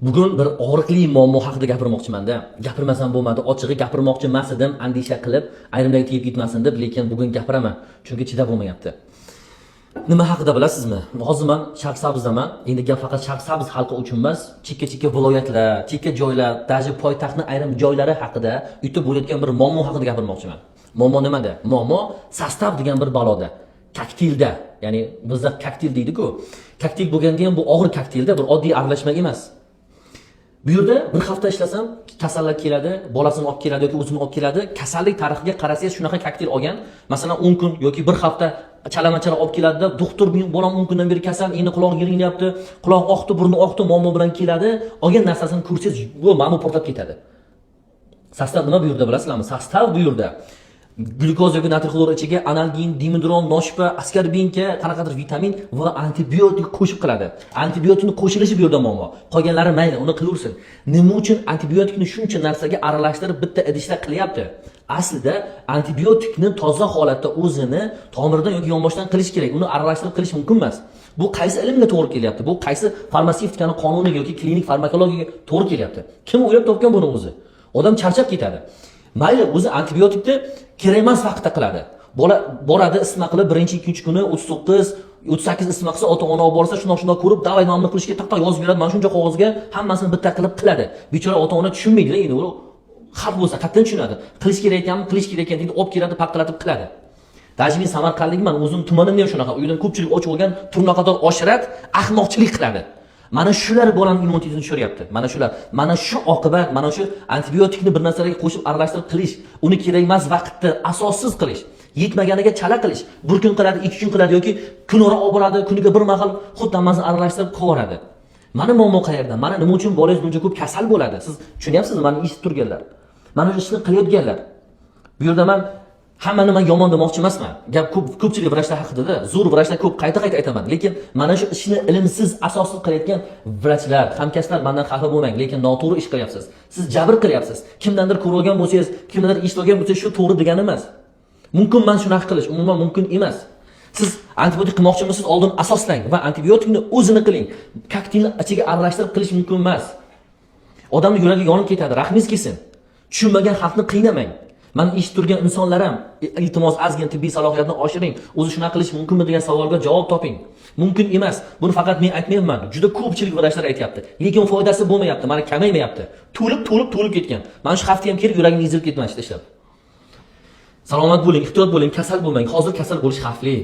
Bugun bir og'riqli muammo haqida gapirmoqchiman-da. Gapirmasam bo'lmadi, ochig'i gapirmoqchi emas edim, andisha qilib, ayrimlarga tegib ketmasin deb, lekin bugun gapiraman, chunki chidab bo'lmayapti. Nima haqida bilasizmi? Hozir men Sharq-Sabzdaman. Endi gap faqat Sharq-Sabz xalqi uchun emas, chekka-chekka viloyatlar, chekka joylar, даже poytaxtning ayrim joylari haqida yutib bo'layotgan bir muammo haqida gapirmoqchiman. Muammo nimada? Muammo sostav degan bir baloda. Kokteylda, ya'ni bizda koktel deydi-ku. Kokteyl bo'lganda ham bu og'ir kokteylda, bir oddiy aralashma emas. Bu yerda bir hafta ishlasam, kasallar keladi, bolasini olib keladi yoki o'zini olib keladi. Kasallik tarixiga qarasangiz, shunaqa kokteyl olgan, masalan 10 kun yoki bir hafta chalama-chala olib keladi-da, doktor bolam 10 kundan beri kasal, endi quloq yiringlayapti, quloq oqdi, burni oqdi, muammo bilan keladi. Olgan narsasini ko'rsangiz, bu ma'mu portlab ketadi. Sostav nima bu yerda bilasizlarmi? Sostav bu yerda glyukoz yoki natriy xlor ichiga analgin, dimidron, noshpa, askarbinka, qanaqadir vitamin va antibiotik qo'shib qiladi. Antibiotikni qo'shilishi bu yerda muammo. Qolganlari mayli, uni qilaversin. Nima uchun antibiotikni shuncha narsaga aralashtirib bitta idishda qilyapti? Aslida antibiotikni toza holatda o'zini tomirdan yoki yonboshdan qilish kerak. Uni aralashtirib qilish mumkin emas. Bu qaysi ilmga to'g'ri kelyapti? Bu qaysi farmatsevtikaning qonuniga yoki klinik farmakologiyaga to'g'ri kelyapti? Kim o'ylab topgan buni o'zi? Odam charchab ketadi. Mayli, o'zi antibiotikni kerak emas vaqtda qiladi. Bola boradi, isitma qilib, birinchi, ikkinchi kuni 39, 38 isitma qilsa, ota-ona olib borsa, shundoq qurib, davay nomini qilishga taqqa yozib beradi. Mana shuncha qog'ozga hammasini bitta qilib qiladi. Bechora ota-ona tushunmaydi-da, endi u xalq bo'lsa qatdan tushunadi. Qilish kerak ekanmi, qilish kerak ekan deydi, olib keladi, paqqalatib qiladi. Dajmin Samarqandlikman, o'zim tumanimda ham shunaqa. Uydan ko'pchilik och bo'lgan, turnaqador oshirat, ahmoqchilik qiladi. Mana shular bolaning immunitetini tushiryapti. Mana shular. Mana shu oqibat, mana shu antibiotikni bir narsalarga qo'shib aralashtirib qilish, uni kerak emas vaqtda asossiz qilish, yetmaganiga chala qilish. Bir kun qiladi, 2 kun qiladi yoki kunora olib boradi, kuniga bir mahal xuddi hammasini aralashtirib qo'yaradi. Mana muammo qayerda? Mana nima uchun bolangiz buncha ko'p kasal bo'ladi? Siz tushunyapsizmi? Meni eshitib turganlar. Mana shu ishni qilayotganlar. Bu yerda men hammani men yomon demoqchi emasman. Gap ko'pchilik vrachlar haqida-da, zo'r vrachlar ko'p qayta-qayta aytaman. Lekin mana shu ishni ilmsiz, asossiz qilayotgan vrachlar, hamkasblar mendan xafa bo'lmang, lekin noto'g'ri ish qilyapsiz. Siz jabr qilyapsiz. Kimdandir ko'rgan bo'lsangiz, kimdandir eshitgan bo'lsangiz, shu to'g'ri degani emas. Mumkin men shunaqa qilish, umuman mumkin emas. Siz antibiotik qilmoqchimisiz, oldin asoslang va antibiotikni o'zini qiling. Kokteylni ichiga aralashtirib qilish mumkin emas. Odamning yuragi yonib ketadi, rahmingiz kelsin. Tushunmagan xalqni qiynamang. Men eshitib turgan insonlar ham iltimos ozgina tibbiy salohiyatni oshiring. O'zi shunaqa qilish mumkinmi degan savolga javob toping. Mumkin emas. Buni faqat men aytmayapman. Juda ko'pchilik vrachlar aytayapti. Lekin foydasi bo'lmayapti, mana kamaymayapti. To'lib ketgan. Mana shu hafta ham kelib yuragim ezilib ketmasdi ishlab. Salomat bo'ling, ehtiyot bo'ling, kasal bo'lmang. Hozir kasal bo'lish xavfli.